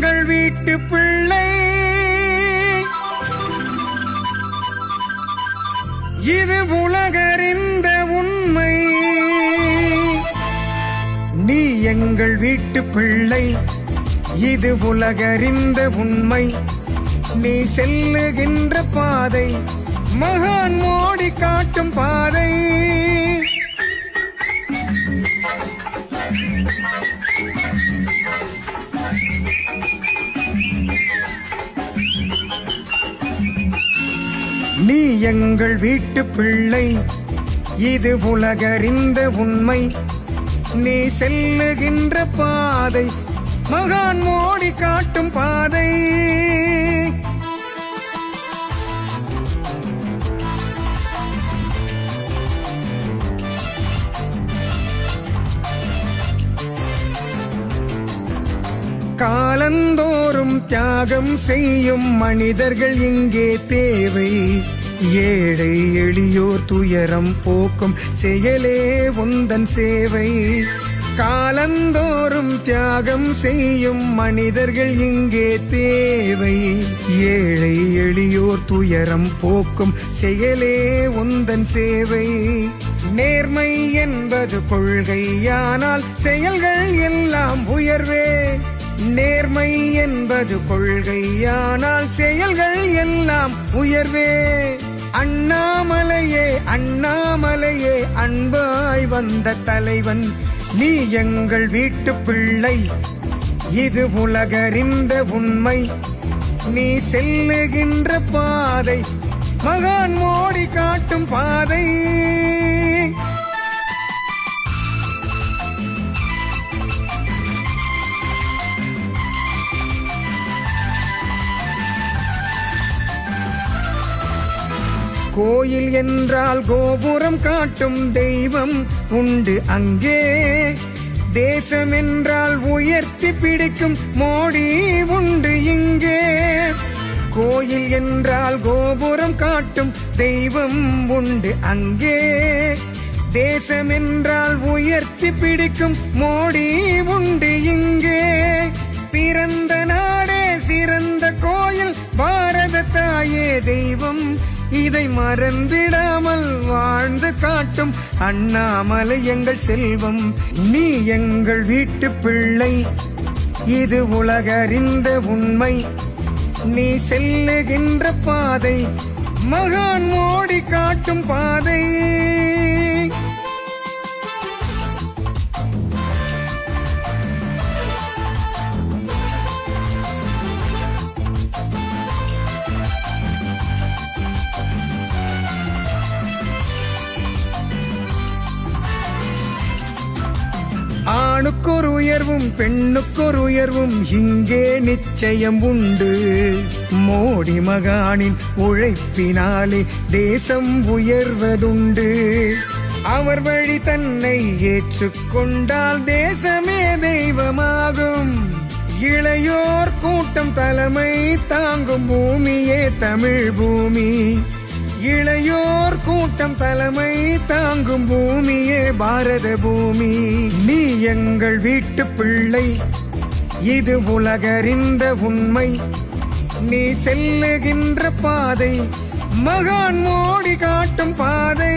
எங்கள் வீட்டு பிள்ளை, இது உலகறிந்த உண்மை. நீ எங்கள் வீட்டு பிள்ளை, இது உலகறிந்த உண்மை. நீ செல்லுகின்ற பாதை மகான் மோடி காட்டும் பாதை. நீ எங்கள் வீட்டு பிள்ளை, இது உலகறிந்த உண்மை. நீ செல்லுகின்ற பாதை மகான் மோடி காட்டும் பாதை. காலந்தோறும் தியாகம் செய்யும் மனிதர்கள் இங்கே தேவை. ஏழை எளியோர் துயரம் போக்கும் செயலே உந்தன் சேவை. காலந்தோறும் தியாகம் செய்யும் மனிதர்கள் இங்கே தேவை. ஏழை எளியோர் துயரம் போக்கும் செயலே உந்தன் சேவை. நேர்மை என்பது கொள்கையானால் செயல்கள் எல்லாம் உயர்வே. நேர்மை என்பது கொள்கையானால் செயல்கள் எல்லாம் உயர்வே. அண்ணாமலையே அண்ணாமலையே அன்பாய் வந்த தலைவன், நீ எங்கள் வீட்டு பிள்ளை, இது உலகறிந்த உண்மை. நீ செல்லுகின்ற பாதை மகான் மோடி காட்டும் பாதை. கோயில் என்றால் கோபுரம் காட்டும் தெய்வம் உண்டு அங்கே. தேசம் என்றால் உயர்த்தி பிடிக்கும் மோடி உண்டு இங்கே. கோயில் என்றால் கோபுரம் காட்டும் தெய்வம் உண்டு அங்கே. தேசம் என்றால் உயர்த்தி பிடிக்கும் மோடி உண்டு இங்கே. பிறந்த நாடே சிறந்த கோயில் பாரத தாயே தெய்வம். இதை மறந்திடாமல் வாழ்ந்து காட்டும் அண்ணாமலை எங்கள் செல்வம். நீ எங்கள் வீட்டு பிள்ளை, இது உலகறிந்த உண்மை. நீ செல்லுகின்ற பாதை மகான் மோடி காட்டும் பாதை. ஆணுக்கொரு உயர்வும் பெண்ணுக்கொரு உயர்வும் இங்கே நிச்சயம் உண்டு. மோடி மகானின் உழைப்பினாலே தேசம் உயர்வதுண்டு. அவர் வழி தன்னை ஏற்றுக்கொண்டால் தேசமே தெய்வமாகும். இளையோர் கூட்டம் தலைமை தாங்கும் பூமியே தமிழ் பூமி. இளையோர் கூட்டம் தலைமை தாங்கும் பூமியே பாரத பூமி. நீ எங்கள் வீட்டு பிள்ளை, இது உலகறிந்த உண்மை. நீ செல்லுகின்ற பாதை மகான் மோடி காட்டும் பாதை.